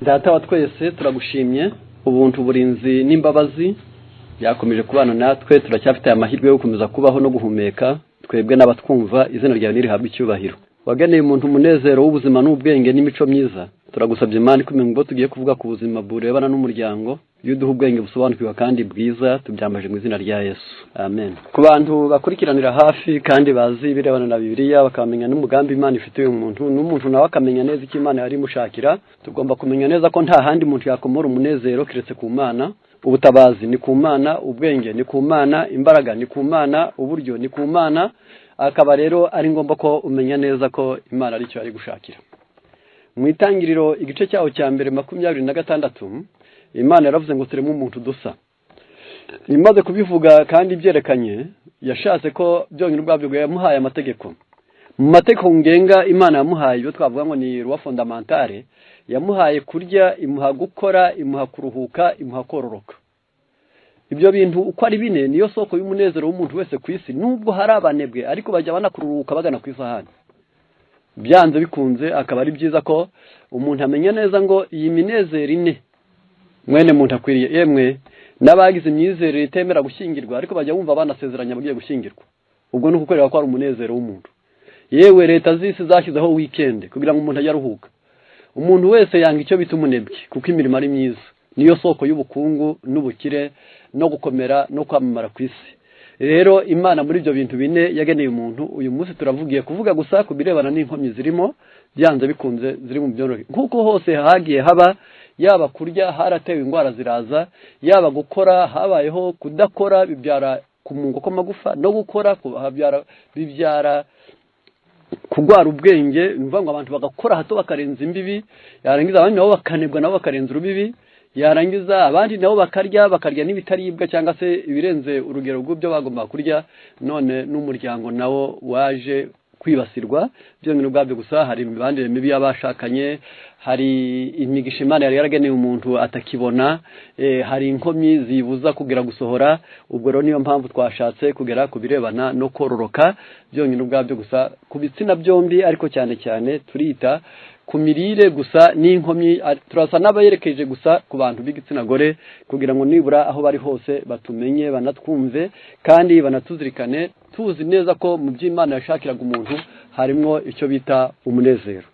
Data wa twese turagushimye ubuntu burinzi n'imbabazi yakomeje kubana natwe, turacyafite amahirwe yo gukomeza kubaho no guhumeka twebwe n'abatwumva. Izina ryawe nirihabwe icyubahiro. Wageneye umuntu umunezero w'ubuzima n'ubwenge n'imico myiza. Turagusabye Imana ko ngo tugiye kuvuga ku buzima burebana n'umuryango, yuduha ubwenge busobanukirwa kandi bwiza, tubyamaje mu izina rya Yesu, amen. Ku bantu bakurikiranira hafi kandi bazi birebana na Bibiliya, bakamenya n'umugambi Imana ifitiye umuntu, n'umuntu nawe akamenya neza icyo Imana yari imushakira, tugomba kumenya neza ko nta handi muntu yakomora umunezero kiretse ku Mana. Ubutabazi ni ku Mana, ubwenge ni ku Mana, imbaraga ni ku Mana, uburyo ni ku Mana. Akaba rero ari ngombwa ko umenya neza ko Imana ari cyo ari gushakira. Mu itangiriro igice cyaho cya mbere 26, Imana yaravuze ngo tureme umuntu dusa. Imaze kubivuga kandi byerekanye, yashatse ko byonyine ubwabyo yamuhaye amategeko. Mu mategeko ngenga Imana yamuhaye, ibyo twavuga ngo ni loi fondamentale, yamuhaye kurya, imuha gukora, imuha kuruhuka, imuha kororoka. Ibyo bintu uko ari bine niyo soko y'umunezero w'umuntu wese ku isi, nubwo hari abanebwe ariko bajya banakuruhuka bagana ku isahani. Byanze bikunze akaba ari byiza ko umuntu amenya neza ngo iyi minezero ine mwene muntu akwiriye. Yemwe n'abagize imyizerere itemera gushyingirwa ariko bajya bumva banasezeranya bagiye gushyingirwa, ubwo ni ukukorera ko ari umunezero w'umuntu. Yewe leta z'isi zashyizeho weekend kugira ngo umuntu ajye aruhuka. Umuntu wese yanga icyo bita umunebwe kuko imirimo ari myiza, niyo soko y'ubukungu n'ubukire no gukomera no kwamamara ku isi. Rero Imana muri ibyo bintu bine yageneye umuntu. Uyu munsi turavugiye kuvuga gusa ku birebana n'inkomyi zirimo, byanze bikunze ziri mu byorohe. Nkuko hose hagiye haba, yaba kurya haratewe indwara ziraza, yaba gukora habayeho kudakora bibyara kumungo kw'amagufa, no gukora bibyara kugwara ubwenge. Bivuga ngo abantu bagakora hato bakarenza imbibi, yarangiza abandi nabo bakanebwa nabo bakarenza urubibi, yarangiza abandi nabo bakarya n'ibitaribwa cyangwa se ibirenze urugero rw'ibyo bagomba kurya. None n'umuryango nawo waje kwibasirwa. Byonyine ubwabyo gusa hari imibandire mibi y'abashakanye, hari imigisha Imana yari yarageneye umuntu atakibona, hari inkomyi zibuza kugera gusohora. Ubwo rero niyo mpamvu twashatse kugera ku birebana no kororoka. Byonyine ubwabyo gusa ku bitsina byombi, ariko cyane cyane turita ku mirire gusa n'inkomyi. Turasa n'abayerekeje gusa ku bantu b'igitsina gore kugira ngo nibura aho bari hose batumenye, banatwumve kandi banatuzirikane, tuzi neza ko mu by'Imana yashakiraga umuntu harimo icyo bita umunezero.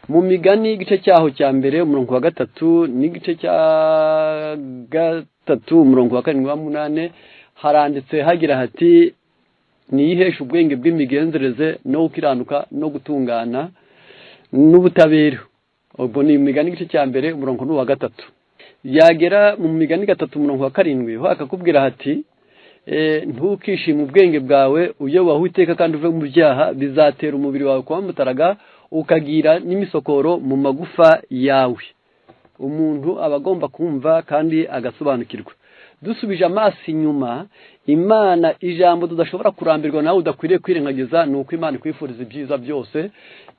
Mu Migani igice cyaho cya mbere umurongo wa 3 n'igice cya 3 umurongo wa 7-8 haranditse hagira hati, niyihesha ubwenge bw'imigenzereze no gukiranuka no gutungana n'ubutabera. Ubwo ni Migani igice cya mbere umurongo wa 3. Yagera mu Migani 3 umurongo wa 7 ho akakubwira hati, ntukishime ubwenge bwawe uyobaho Uwiteka kandi uve mu byaha, bizatera umubiri wawe kuba mutaraga ukagira n'imisokoro mu magufa yawe. Umuntu aba agomba kumva kandi agasobanukirwa. Dusubije amaso inyuma, Imana ijambo tudashobora kurambirwa nawe udakwiriye kwirengagiza, ni uko Imana ikwifuriza ibyiza byose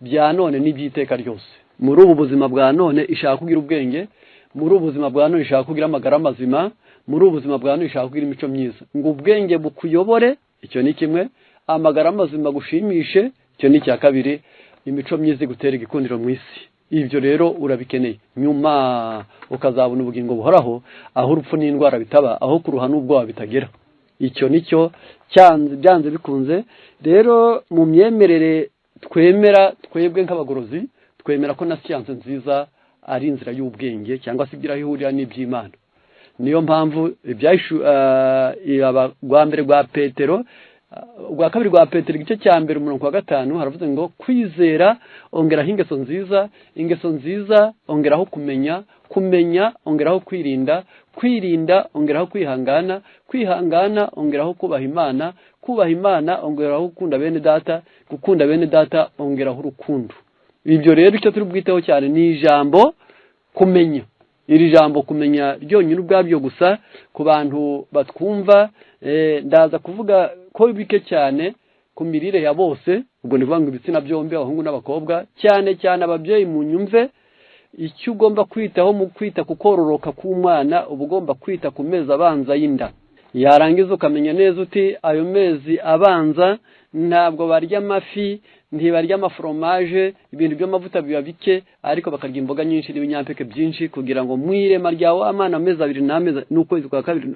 bya none n'ibyiteka ryose. Muri ubu buzima bwa none ishaka kugira ubwenge, muri ubu buzima bwa none ishaka kugira amagara mazima, muri ubu buzima bwa none ishaka kugira imico myiza. Ngo ubwenge bukuyobore, icyo ni kimwe; amagara mazima gushimishe, icyo ni cya kabiri; imico myiza gutera igikundiro mu isi. Ibyo rero urabikeneye, nyuma ukazabona ubugingo buhoraho, aho urupfu n'indwara bitaba, aho kuruha n'ubwoba bitagera. Icyo nicyo byanze bikunze. Rero mu myemerere twemera, twebwe nk'abagorozi twemera ko na siyanse nziza ari inzira y'ubwenge cyangwa se igira ihurira n'iby'Imana. Niyo mpamvu rwa mbere rwa Petero, rwa kabiri rwa Petero igice cya mbere umurongo wa 5 haravuze ngo, kwizera ongeraho ingeso nziza, ingeso nziza ongeraho kumenya, kumenya ongeraho kwirinda, kwirinda ongeraho kwihangana, kwihangana ongeraho kubaha Imana, kubaha Imana ongeraho gukunda bene data, gukunda bene data ongeraho urukundo. Ibyo rero icyo turi bwiteho cyane ni ijambo kumenya. Iri jambo kumenya ryonyine ubwabyo gusa ku bantu batwumva, ndaza kuvuga ko bike cyane ku mirire ya bose. Ubwo ni vuga ibitsina byombi, abahungu n'abakobwa, cyane cyane ababyeyi mu nyumve. Icyo ugomba kwitaho mu kwita ku kororoka k'umwana, uba ugomba kwita ku mezi abanza y'inda. Yarangiza ukamenya neza uti ayo mezi abanza ntabwo barya amafi, ntibarya amaforomaje, ibintu by'amavuta biba bike, ariko bakarya imboga nyinshi n'ibinyampeke byinshi, kugira ngo mwirema rya wa mwana amezi 2 n'amezi n'ukwezi kwa kabiri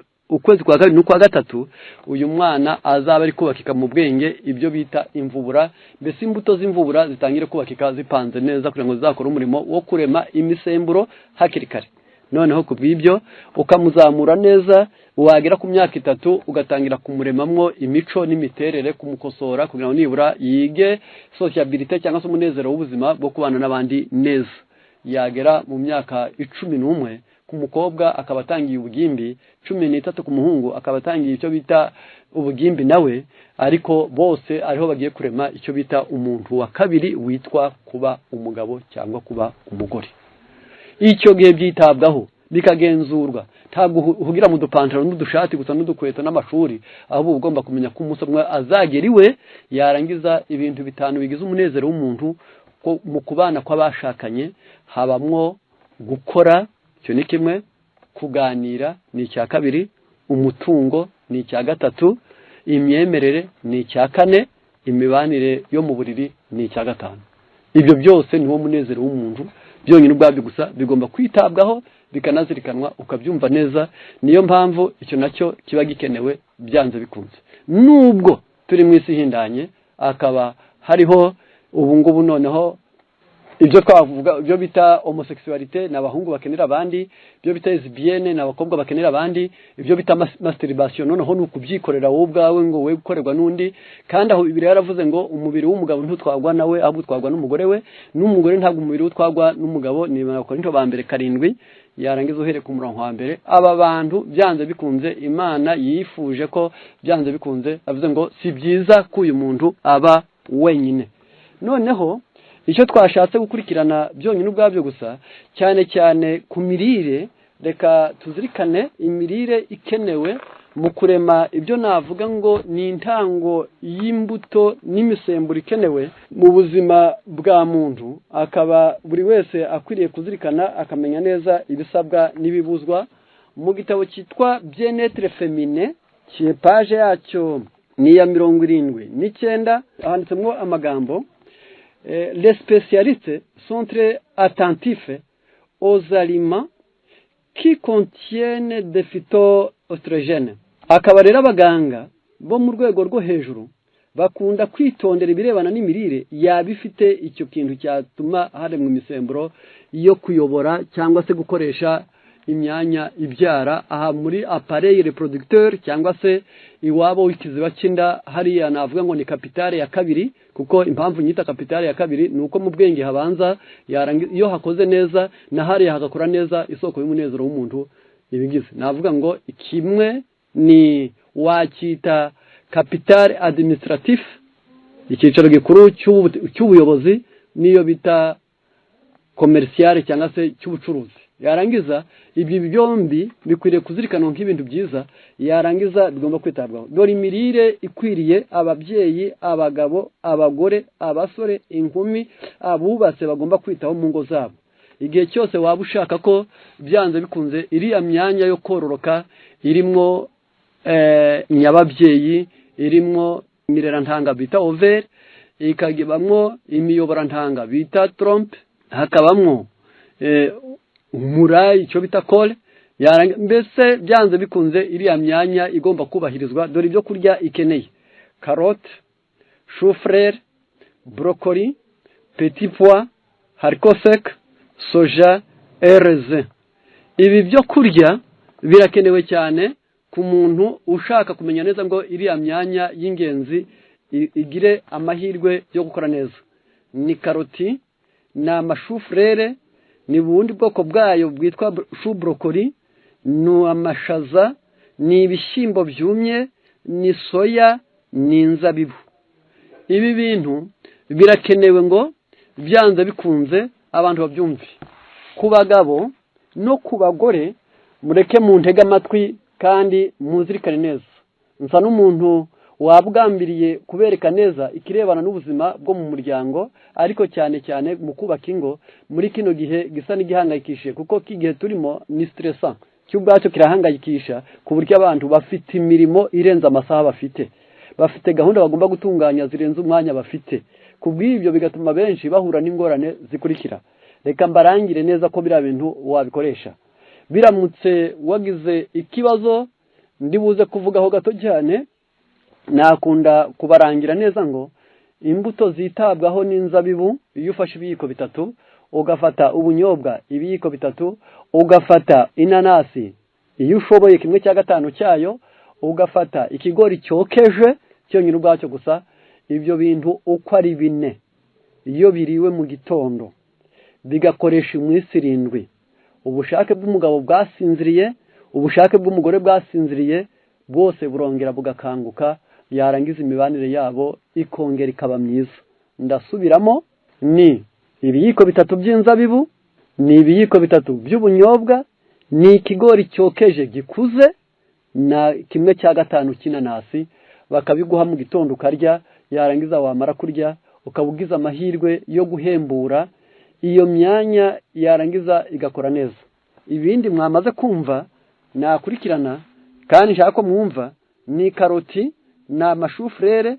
n'ukwa gatatu uyu mwana azaba ari kubakika mu bwenge, ibyo bita imvubura. Mbese imbuto z'imvubura zitangire kubakika zipanze neza kugira ngo zizakore umurimo wo kurema imisemburo hakiri kare. Noneho kubw'ibyo ukamuzamura neza, wagera ku myaka 3 ugatangira kumuremamwo imico n'imiterere, kumukosora kugira ngo nibura yige sociabilité cyangwa se umunezero w'ubuzima bwo kubana n'abandi neza. Yagera mu myaka 11 ku mukobwa akaba atangiye ubugimbi, 13 ku muhungu akaba atangiye icyo bita ubugimbi nawe, ariko bose ariho bagiye kurema icyo bita umuntu wa kabiri witwa kuba umugabo cyangwa kuba umugore. Icyo gihe byitabwaho bikagenzurwa, ntabwo uhugira mu dupantaro n'udushati gusa n'udukweto n'amashuri, ahubwo ugomba kumenya ko umunsi umwe azagera iwe yarangiza ibintu 5 bigize umunezero w'umuntu mu kubana kw'abashakanye. Habamwo gukora, icyo ni kimwe, kuganira ni icya kabiri, umutungo ni icya gatatu, imyemerere ni icya kane, imibanire yo mu buriri ni icya gatanu. Ibyo byose niwo munezero w'umuntu byonyine ubwabyo gusa, bigomba kwitabwaho bikanazirikanwa ukabyumva neza. Niyo mpamvu icyo nacyo kiba gikenewe byanze bikunze. Nubwo turi mu isi hindanye, akaba hariho ubu ngubu noneho ibyo twavuga, ibyo bita homosexualité n'abahungu bakenera abandi, ibyo bita lesbienne n'abakobwa bakenera abandi, ibyo bita masturbation noneho n'ukubyikorera wowe ubwawe ngo we gukorerwa n'undi. Kandi aho Bibiliya yaravuze ngo umubiri w'umugabo ntutwagwa nawe, ahubwo utwagwa n'umugore we, n'umugore ntabwo umubiri utwagwa n'umugabo. Ni Abakorinto ba mbere 7 yarangiza uhere ku murongo wa mbere. Aba bantu byanze bikunze Imana yifuje ko byanze bikunze avuze ngo si byiza ko uyu muntu aba wenyine. Noneho icyo twashatse gukurikirana byonyine ubwabyo gusa, cyane cyane ku mirire, reka tuzirikane imirire ikenewe mu kurema ibyo navuga ngo ni intango y'imbuto n'imisemburo ikenewe mu buzima bwa muntu. Akaba buri wese akwiriye kuzirikana akamenya neza ibisabwa n'ibibuzwa. Mu gitabo cyitwa Bien-être féminin, page yacyo ni ya 79, handitsemo amagambo: les spécialistes sont très attentifs aux aliments qui contiennent des phytoestrogènes. Akaba rero abaganga bo mu rwego rwo hejuru bakunda kwitondera ibirebana n'imirire yaba ifite icyo kintu cyatuma haremwa imisemburo yo kuyobora cyangwa se gukoresha imyanya ibyara, aha muri appareil reproducteur cyangwa se iwabo w'ikiziba cy'inda. Hariya navuga ngo ni kapitale ya kabiri, kuko impamvu nyita kapitale ya kabiri nuko mu bwenge habanza iyo hakoze neza na hariya hagakora neza isoko y'umunezero w'umuntu ibigize. Navuga ngo kimwe ni wakita capitale administratif, icyicaro gikuru cy'ubuyobozi, niyo bita commercial cyangwa se cy'ubucuruzi. Yarangiza ibi byombi bikwiriye kuzirikanwa nk'ibintu byiza, yarangiza bigomba kwitabwaho. Dore imirire ikwiriye ababyeyi, abagabo, abagore, abasore, inkumi, abubatse bagomba kwitaho mu ngo zabo. Igihe cyose waba ushaka ko byanze bikunze iriya myanya yo kororoka irimo nyababyeyi, irimo imirerantanga bita ovaire, ikagibamwo imiyoborantanga bita trompe, hakabamwo umura icyo bita cole. Mbese byanze bikunze iriya myanya igomba kubahirizwa. Dore ibyo kurya ikeneye: carotte, chou frere, brocoli, petit pois, haricot sec, soja, raisin. Ibi byo kurya birakenewe cyane ku muntu ushaka kumenya neza ngo iriya myanya y'ingenzi igire amahirwe yo gukora neza. Ni karoti, ni amashu frere, ni bundi bwoko bwayo bwitwa chou brocoli, ni amashaza, ni ibishyimbo byumye, ni soya, ni inzabibu. Ibi bintu birakenewe ngo byanze bikunze abantu babyumve. Ku bagabo no ku bagore mureke mu ntega amatwi kandi muzirikane neza. Nsa n'umuntu wabwambiriye kubereka neza ikirebana n'ubuzima bwo mu muryango, ariko cyane cyane mu kubaka ingo muri kino gihe gisa n'igihangayikishije, kuko kigihe turimo ni stressant, cy'ubwacyo kirahangayikisha ku buryo abantu bafite imirimo irenze amasaha bafite gahunda bagomba gutunganya zirenze umwanya bafite, kubw'ibyo bigatuma benshi bahura n'ingorane zikurikira. Reka mbarangire neza ko biriya bintu wabikoresha. Biramutse wagize ikibazo ndibuze kuvugaho gato cyane, nakunda kubarangira neza ngo imbuto zitabwaho n'inzabibu. Iyo ufashe ibiyiko bitatu, ugafata ubunyobwa ibiyiko bitatu, ugafata inanasi iyo ushoboye 1/5 cyayo, ugafata ikigori cyokeje cyonyine ubwacyo gusa, ibyo bintu uko ari 4 iyo biriwe mu gitondo bigakoresha iminsi 7, ubushake bw'umugabo bwasinziriye, ubushake bw'umugore bwasinziriye, bwose burongera bugakanguka, yarangiza imibanire yabo ikongera ikaba myiza. Ndasubiramo, ni ibiyiko bitatu by'inzabibu, ni ibiyiko bitatu by'ubunyobwa, ni ikigori cyokeje gikuze, na 1/5 cy'inanasi. Bakabiguha mu gitondo ukarya, yarangiza wamara kurya ukabugiza amahirwe yo guhembura iyo myanya, yarangiza igakora neza. Ibindi mwamaze kumva nakurikirana kandi nshaka ko mwumva ni karoti, na mashufrere,